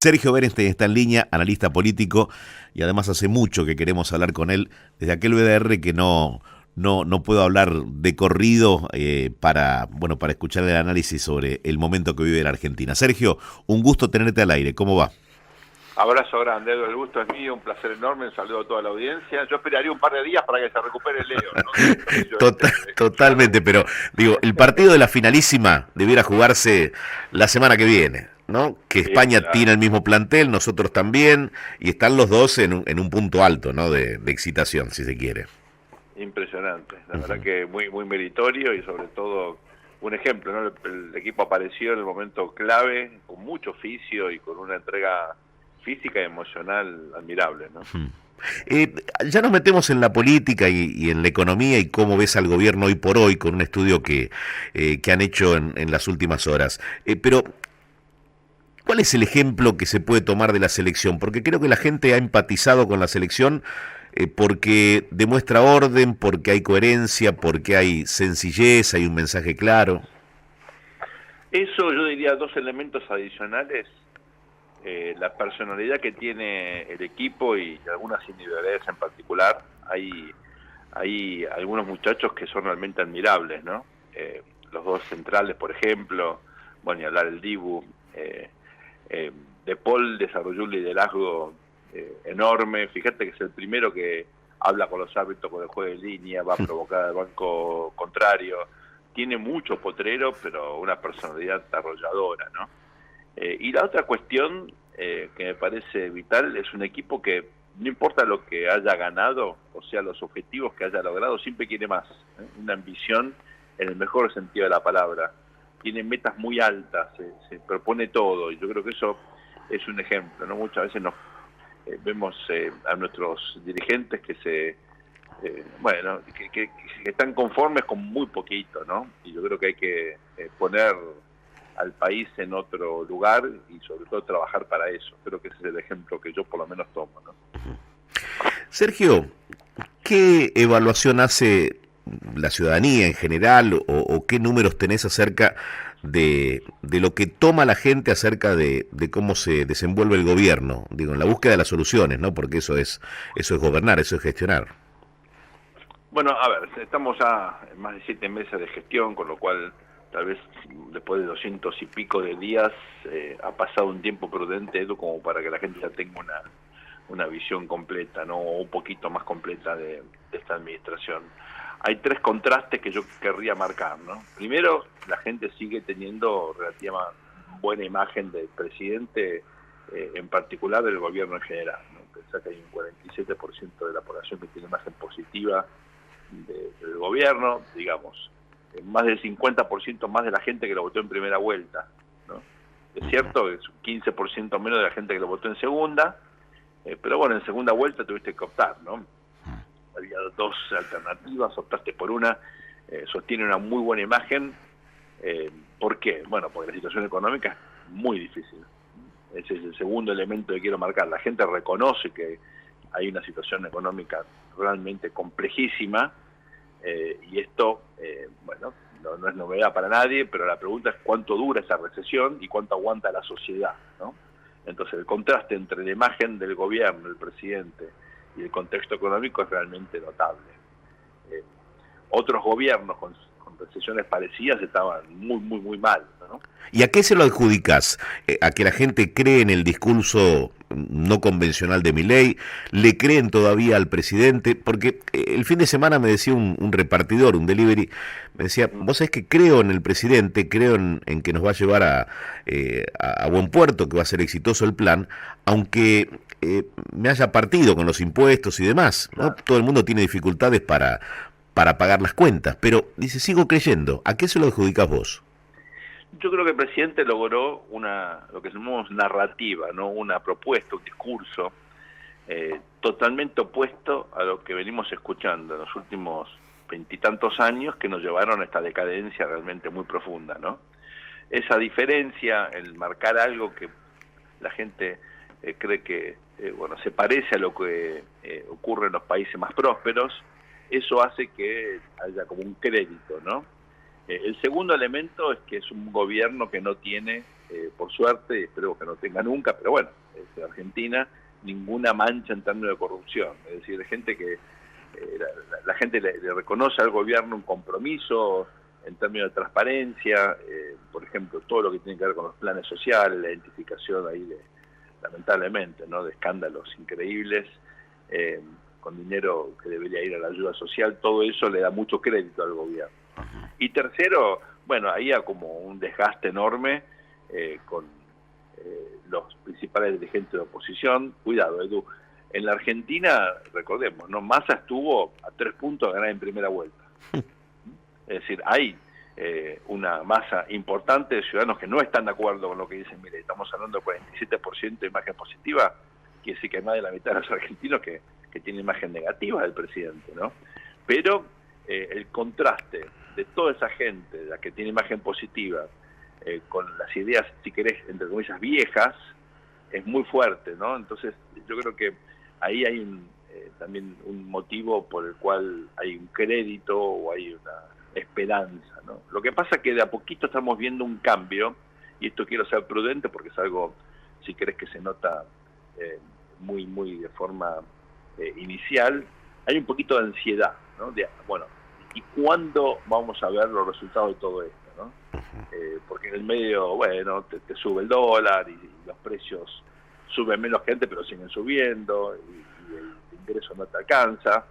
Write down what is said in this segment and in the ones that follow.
Sergio Berenstein está en línea, analista político, y además hace mucho que queremos hablar con él, desde aquel VDR que no puedo hablar de corrido para escuchar el análisis sobre el momento que vive la Argentina. Sergio, un gusto tenerte al aire, ¿cómo va? Abrazo grande, Edu, el gusto es mío, un placer enorme, un saludo a toda la audiencia. Yo esperaría un par de días para que se recupere Leo, ¿no? Totalmente, pero digo, el partido de la finalísima debiera jugarse la semana que viene, ¿no? Que España Claro. tiene el mismo plantel, nosotros también, y están los dos en un punto alto, ¿no? De excitación, si se quiere. Impresionante, la verdad que muy meritorio y sobre todo un ejemplo, ¿no? El equipo apareció en el momento clave, con mucho oficio y con una entrega física y emocional admirable, ¿no? Ya nos metemos en la política y en la economía y cómo ves al gobierno hoy por hoy con un estudio que han hecho en las últimas horas. Pero, ¿cuál es el ejemplo que se puede tomar de la selección? Porque creo que la gente ha empatizado con la selección porque demuestra orden, porque hay coherencia, porque hay sencillez, hay un mensaje claro. Eso yo diría dos elementos adicionales. La personalidad que tiene el equipo y algunas individualidades en particular. Hay algunos muchachos que son realmente admirables, ¿no? Los dos centrales, por ejemplo, bueno, y hablar el Dibu. De Paul desarrolló un liderazgo enorme. Fíjate que es el primero que habla con los árbitros con el juego de línea, va a provocar al banco contrario. Tiene mucho potrero, pero una personalidad arrolladora, ¿no? Y la otra cuestión que me parece vital es un equipo que no importa lo que haya ganado, o sea, los objetivos que haya logrado, siempre quiere más, ¿eh? Una ambición en el mejor sentido de la palabra. Tiene metas muy altas, se propone todo, y yo creo que eso es un ejemplo, ¿no? Muchas veces nos vemos a nuestros dirigentes que que están conformes con muy poquito, ¿no? Y yo creo que hay que poner al país en otro lugar y sobre todo trabajar para eso. Creo que ese es el ejemplo que yo por lo menos tomo, ¿no? Sergio, ¿qué evaluación hace la ciudadanía en general o qué números tenés acerca de lo que toma la gente acerca de cómo se desenvuelve el gobierno? Digo, en la búsqueda de las soluciones, ¿no? Porque eso es gobernar, eso es gestionar. Bueno, a ver, estamos ya en más de 7 meses de gestión, con lo cual tal vez después de 200 y pico de días ha pasado un tiempo prudente, Edu, como para que la gente ya tenga una visión completa, ¿no? O un poquito más completa de esta administración. Hay 3 contrastes que yo querría marcar, ¿no? Primero, la gente sigue teniendo relativamente buena imagen del presidente, en particular del gobierno en general, ¿no? Pensá que hay un 47% de la población que tiene imagen positiva del gobierno, digamos, más del 50% más de la gente que lo votó en primera vuelta, ¿no? Es cierto que es un 15% menos de la gente que lo votó en segunda, pero bueno, en segunda vuelta tuviste que optar, ¿no? Había 2 alternativas, optaste por una, sostiene una muy buena imagen. ¿Por qué? Bueno, porque la situación económica es muy difícil. Ese es el segundo elemento que quiero marcar. La gente reconoce que hay una situación económica realmente complejísima, y esto, no es novedad para nadie, pero la pregunta es cuánto dura esa recesión y cuánto aguanta la sociedad, ¿no? Entonces el contraste entre la imagen del gobierno, el presidente, y el contexto económico es realmente notable. Otros gobiernos con recesiones parecidas estaban muy mal, ¿no? ¿Y a qué se lo adjudicas? ¿A que la gente cree en el discurso no convencional de Milei? ¿Le creen todavía al presidente? Porque el fin de semana me decía un repartidor, un delivery, me decía, vos sabés que creo en el presidente, creo en que nos va a llevar a buen puerto, que va a ser exitoso el plan, aunque me haya partido con los impuestos y demás, ¿no? Claro. Todo el mundo tiene dificultades para pagar las cuentas, pero dice, sigo creyendo. ¿A qué se lo adjudicas vos? Yo creo que el presidente logró lo que llamamos narrativa, ¿no? Una propuesta, un discurso totalmente opuesto a lo que venimos escuchando en los últimos 20 y tantos años, que nos llevaron a esta decadencia realmente muy profunda, ¿no? Esa diferencia, el marcar algo que la gente cree que se parece a lo que ocurre en los países más prósperos, eso hace que haya como un crédito, ¿no? El segundo elemento es que es un gobierno que no tiene por suerte, y espero que no tenga nunca, pero bueno, en Argentina ninguna mancha en términos de corrupción, es decir, hay gente que la gente le reconoce al gobierno un compromiso en términos de transparencia, por ejemplo, todo lo que tiene que ver con los planes sociales, la identificación ahí lamentablemente, ¿no?, de escándalos increíbles, con dinero que debería ir a la ayuda social, todo eso le da mucho crédito al gobierno. Y tercero, bueno, ahí hay como un desgaste enorme con los principales dirigentes de oposición. Cuidado, Edu, en la Argentina, recordemos, ¿no?, Massa estuvo a 3 puntos de ganar en primera vuelta. Es decir, hay una masa importante de ciudadanos que no están de acuerdo con lo que dicen. Mire, estamos hablando de 47% de imagen positiva, quiere decir que hay más de la mitad de los argentinos que tienen imagen negativa del presidente, ¿no? Pero el contraste de toda esa gente, la que tiene imagen positiva, con las ideas, si querés, entre comillas, viejas, es muy fuerte, ¿no? Entonces, yo creo que ahí hay también un motivo por el cual hay un crédito o hay una esperanza, ¿no? Lo que pasa es que de a poquito estamos viendo un cambio, y esto quiero ser prudente porque es algo, si querés, que se nota muy de forma inicial. Hay un poquito de ansiedad, ¿no? Bueno, ¿y cuándo vamos a ver los resultados de todo esto, ¿no? Porque en el medio, bueno, te sube el dólar y los precios suben menos que antes, pero siguen subiendo, y el ingreso no te alcanza.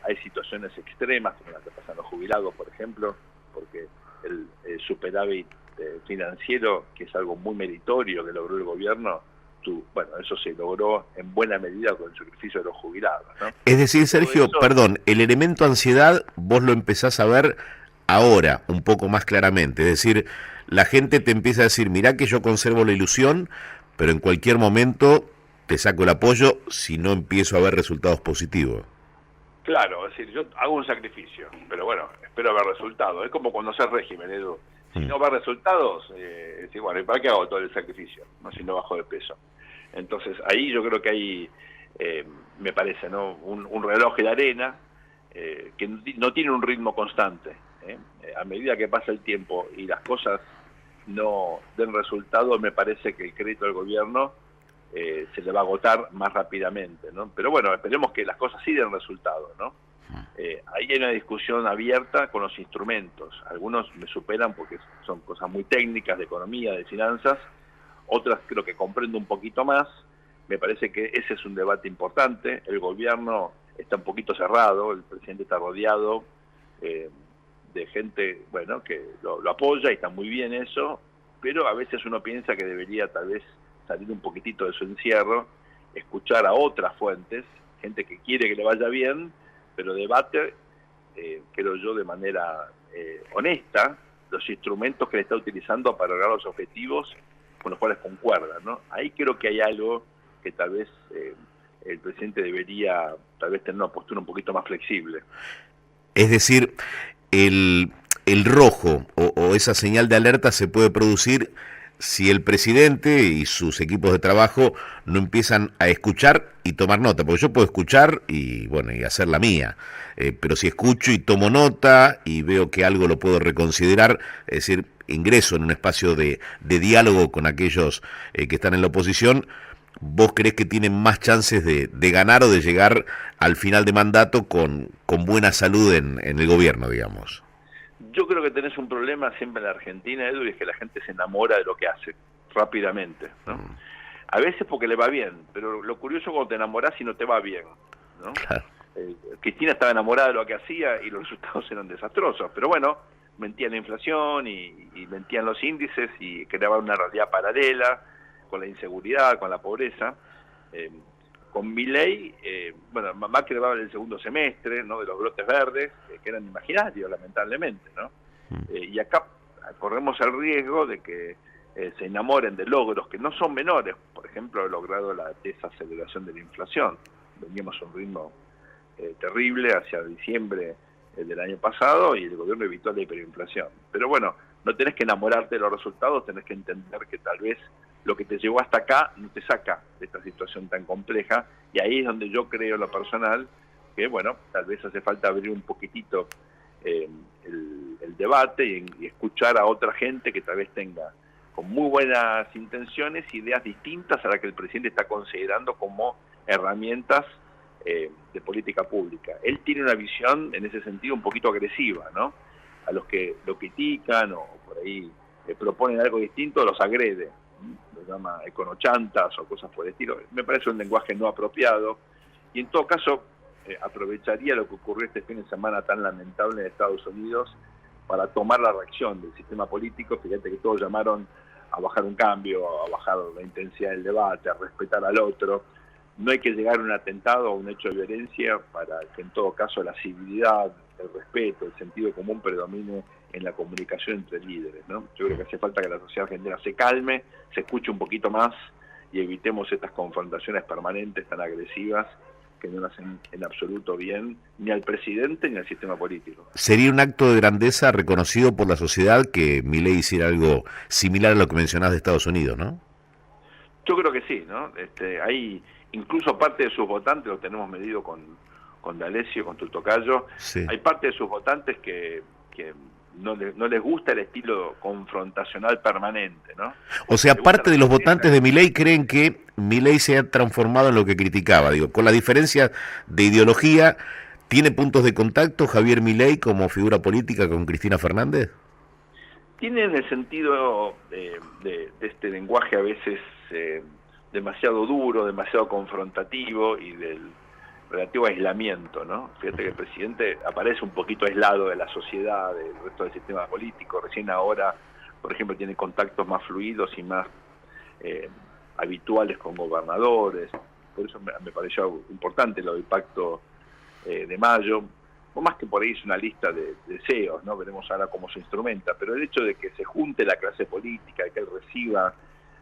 Hay situaciones extremas, como las que pasan los jubilados, por ejemplo, porque el superávit financiero, que es algo muy meritorio que logró el gobierno, bueno, eso se logró en buena medida con el sacrificio de los jubilados, ¿no? Es decir, Sergio, perdón, el elemento ansiedad vos lo empezás a ver ahora un poco más claramente, es decir, la gente te empieza a decir, mirá que yo conservo la ilusión, pero en cualquier momento te saco el apoyo si no empiezo a ver resultados positivos. Claro, es decir, yo hago un sacrificio, pero bueno, espero ver resultados. Es como cuando haces régimen, Edu. Si no ves resultados, es decir, bueno, ¿y para qué hago todo el sacrificio? ¿No? Si no bajo de peso. Entonces, ahí yo creo que hay, me parece, ¿no?, un reloj de arena que no tiene un ritmo constante. A medida que pasa el tiempo y las cosas no den resultado, me parece que el crédito del gobierno se le va a agotar más rápidamente, ¿no? Pero bueno, esperemos que las cosas sí den resultado, ¿no? Ahí hay una discusión abierta con los instrumentos. Algunos me superan porque son cosas muy técnicas de economía, de finanzas. Otras creo que comprendo un poquito más. Me parece que ese es un debate importante. El gobierno está un poquito cerrado, el presidente está rodeado de gente, bueno, que lo apoya y está muy bien eso, pero a veces uno piensa que debería tal vez salir un poquitito de su encierro, escuchar a otras fuentes, gente que quiere que le vaya bien, pero debate, creo yo, de manera honesta, los instrumentos que le está utilizando para lograr los objetivos con los cuales concuerdan, ¿no? Ahí creo que hay algo que tal vez el presidente debería tal vez tener una postura un poquito más flexible. Es decir, el rojo o esa señal de alerta se puede producir si el presidente y sus equipos de trabajo no empiezan a escuchar y tomar nota, porque yo puedo escuchar y bueno, y hacer la mía, pero si escucho y tomo nota y veo que algo lo puedo reconsiderar, es decir, ingreso en un espacio de diálogo con aquellos que están en la oposición, ¿vos creés que tienen más chances de ganar o de llegar al final de mandato con buena salud en el gobierno, digamos? Yo creo que tenés un problema siempre en la Argentina, Edu, y es que la gente se enamora de lo que hace rápidamente, ¿no? A veces porque le va bien, pero lo curioso es cuando te enamorás y no te va bien, ¿no? Claro. Cristina estaba enamorada de lo que hacía y los resultados eran desastrosos, pero bueno, mentían la inflación y mentían los índices y creaban una realidad paralela con la inseguridad, con la pobreza. Con Milei, bueno, Macri hablaba del segundo semestre, ¿no?, de los brotes verdes, que eran imaginarios, lamentablemente, ¿no? Y acá corremos el riesgo de que se enamoren de logros que no son menores. Por ejemplo, he logrado la desaceleración de la inflación. Veníamos a un ritmo terrible hacia diciembre del año pasado y el gobierno evitó la hiperinflación. Pero bueno, no tenés que enamorarte de los resultados, tenés que entender que tal vez lo que te llevó hasta acá no te saca de esta situación tan compleja, y ahí es donde yo creo en lo personal que, bueno, tal vez hace falta abrir un poquitito el debate y escuchar a otra gente que tal vez tenga con muy buenas intenciones, ideas distintas a las que el presidente está considerando como herramientas de política pública. Él tiene una visión en ese sentido un poquito agresiva, ¿no? A los que lo critican o por ahí proponen algo distinto, los agrede, los llama econochantas o cosas por el estilo. Me parece un lenguaje no apropiado y en todo caso aprovecharía lo que ocurrió este fin de semana tan lamentable en Estados Unidos para tomar la reacción del sistema político. Fíjate que todos llamaron a bajar un cambio, a bajar la intensidad del debate, a respetar al otro. No hay que llegar a un atentado o un hecho de violencia para que en todo caso la civilidad, el respeto, el sentido común predomine en la comunicación entre líderes, ¿no? Yo creo que hace falta que la sociedad argentina se calme, se escuche un poquito más y evitemos estas confrontaciones permanentes tan agresivas que no hacen en absoluto bien ni al presidente ni al sistema político. ¿Sería un acto de grandeza reconocido por la sociedad que Milei hiciera algo similar a lo que mencionás de Estados Unidos, no? Yo creo que sí, ¿no? Hay incluso parte de sus votantes, lo tenemos medido con D'Alessio, con tu tocayo, sí. Hay parte de sus votantes que no les gusta el estilo confrontacional permanente, ¿no? O sea, parte de los votantes de Milei creen que Milei se ha transformado en lo que criticaba, digo, con la diferencia de ideología. ¿Tiene puntos de contacto Javier Milei como figura política con Cristina Fernández? Tiene en el sentido de este lenguaje a veces demasiado duro, demasiado confrontativo y del relativo aislamiento, ¿no? Fíjate que el presidente aparece un poquito aislado de la sociedad, del resto del sistema político. Recién ahora, por ejemplo, tiene contactos más fluidos y más habituales con gobernadores. Por eso me pareció importante lo del pacto de mayo. O más que por ahí es una lista de deseos, ¿no? Veremos ahora cómo se instrumenta. Pero el hecho de que se junte la clase política, de que él reciba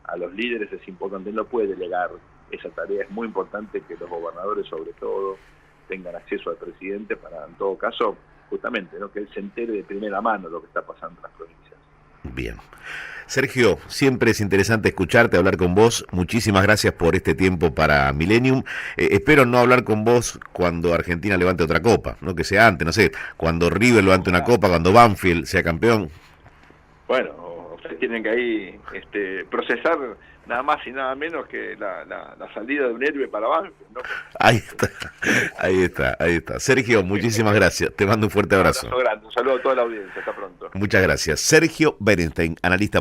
a los líderes es importante. Él no puede delegar esa tarea. Es muy importante que los gobernadores, sobre todo, tengan acceso al presidente para, en todo caso, justamente, ¿no? Que él se entere de primera mano lo que está pasando en las provincias. Bien. Sergio, siempre es interesante escucharte, hablar con vos. Muchísimas gracias por este tiempo para Millennium. Espero no hablar con vos cuando Argentina levante otra copa, no que sea antes, no sé, cuando River levante una copa, cuando Banfield sea campeón. Bueno, ustedes tienen que ahí procesar nada más y nada menos que la salida de un héroe para Banfield, ¿no? Ahí está. Sergio, muchísimas gracias. Te mando un fuerte abrazo. Un saludo a toda la audiencia. Hasta pronto. Muchas gracias. Sergio Berenstein, analista